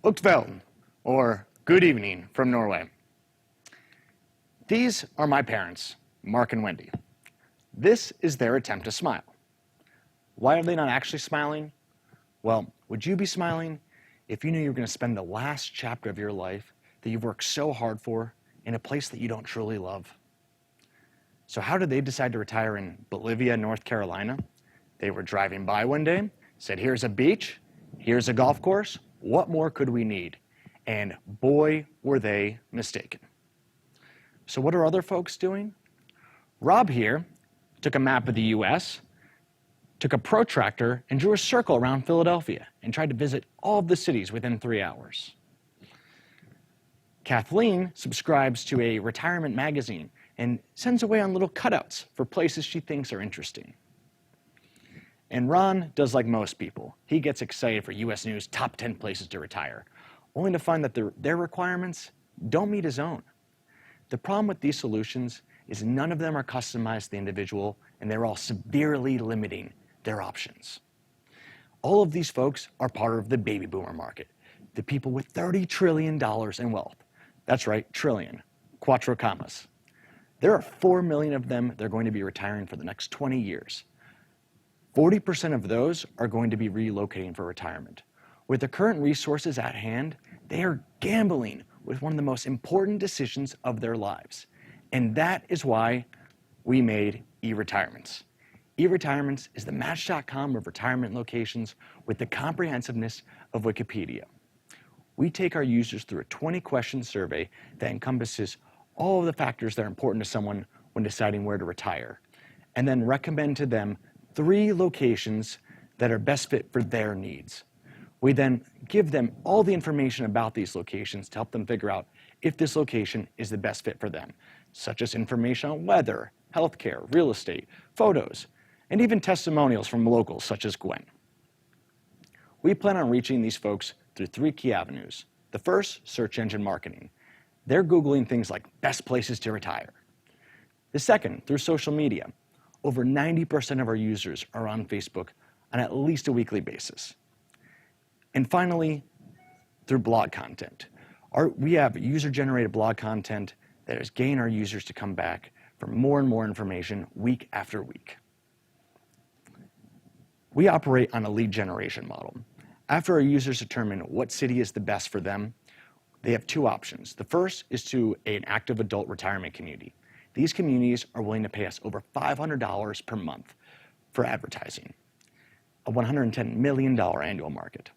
Uktveld, or good evening from Norway. These are my parents, Mark and Wendy. This is their attempt to smile. Why are they not actually smiling? Well, would you be smiling if you knew you were going to spend the last chapter of your life that you've worked so hard for in a place that you don't truly love? So how did they decide to retire in Bolivia, North Carolina? They were driving by one day, said, here's a beach, here's a golf course, what more could we need? And boy, were they mistaken. So what are other folks doing? Rob here took a map of the US, took a protractor and drew a circle around Philadelphia and tried to visit all of the cities within 3 hours. Kathleen subscribes to a retirement magazine and sends away on little cutouts for places she thinks are interesting. And Ron does like most people. He gets excited for US News top 10 places to retire, only to find that their requirements don't meet his own. The problem with these solutions is none of them are customized to the individual, and they're all severely limiting their options. All of these folks are part of the baby boomer market, the people with $30 trillion in wealth. That's right, trillion, quattro commas. There are 4 million of them that are going to be retiring for the next 20 years. 40% of those are going to be relocating for retirement. With the current resources at hand, they are gambling with one of the most important decisions of their lives. And that is why we made eRetirements. eRetirements is the Match.com of retirement locations with the comprehensiveness of Wikipedia. We take our users through a 20-question survey that encompasses all of the factors that are important to someone when deciding where to retire, and then recommend to them 3 locations that are best fit for their needs. We then give them all the information about these locations to help them figure out if this location is the best fit for them, such as information on weather, healthcare, real estate, photos, and even testimonials from locals such as Gwen. We plan on reaching these folks through 3 key avenues. The first, search engine marketing. They're Googling things like best places to retire. The second, through social media. Over 90% of our users are on Facebook on at least a weekly basis. And finally, through blog content. We have user-generated blog content that is getting our users to come back for more and more information week after week. We operate on a lead generation model. After our users determine what city is the best for them, they have 2 options. The first is to an active adult retirement community. These communities are willing to pay us over $500 per month for advertising, a $110 million annual market.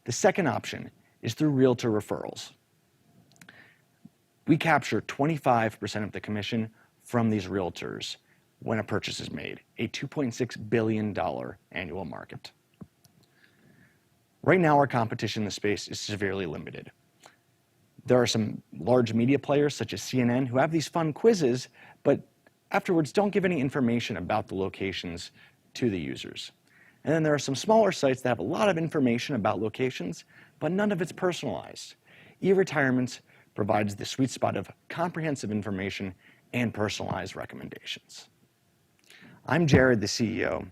The second option is through realtor referrals. We capture 25% of the commission from these realtors when a purchase is made, a $2.6 billion annual market. Right now, our competition in the space is severely limited. There are some large media players such as CNN who have these fun quizzes, but afterwards don't give any information about the locations to the users. And then there are some smaller sites that have a lot of information about locations, but none of it's personalized. eRetirements provides the sweet spot of comprehensive information and personalized recommendations. I'm Jared, the CEO.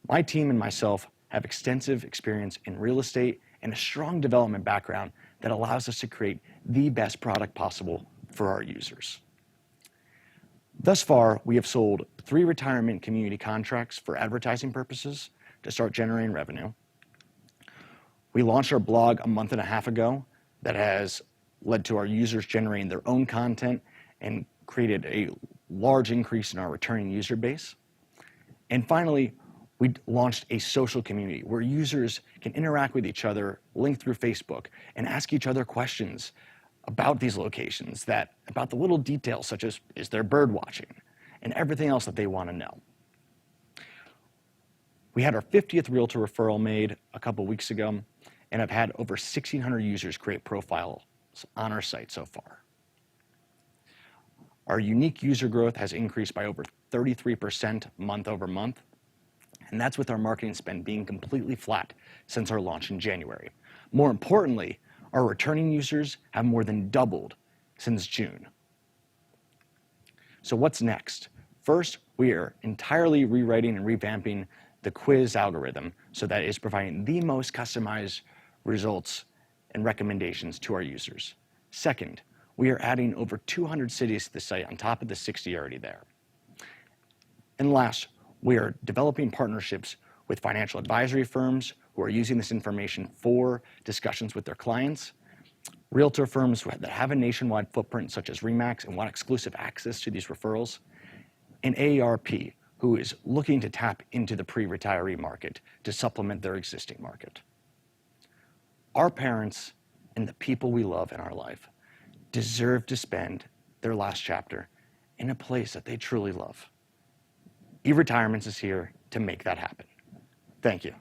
My team and myself have extensive experience in real estate and a strong development background that allows us to create the best product possible for our users. Thus far, we have sold 3 retirement community contracts for advertising purposes to start generating revenue. We launched our blog a month and a half ago that has led to our users generating their own content and created a large increase in our returning user base. And finally, we launched a social community where users can interact with each other, link through Facebook, and ask each other questions about these locations, about the little details such as, is there bird watching, and everything else that they want to know. We had our 50th realtor referral made a couple weeks ago, and have had over 1,600 users create profiles on our site so far. Our unique user growth has increased by over 33% month over month, and that's with our marketing spend being completely flat since our launch in January. More importantly, our returning users have more than doubled since June. So what's next? First, we are entirely rewriting and revamping the quiz algorithm so that it's providing the most customized results and recommendations to our users. Second, we are adding over 200 cities to the site on top of the 60 already there. And last, we are developing partnerships with financial advisory firms who are using this information for discussions with their clients, realtor firms that have a nationwide footprint such as RE/MAX and want exclusive access to these referrals, and AARP, who is looking to tap into the pre-retiree market to supplement their existing market. Our parents and the people we love in our life deserve to spend their last chapter in a place that they truly love. eRetirements is here to make that happen. Thank you.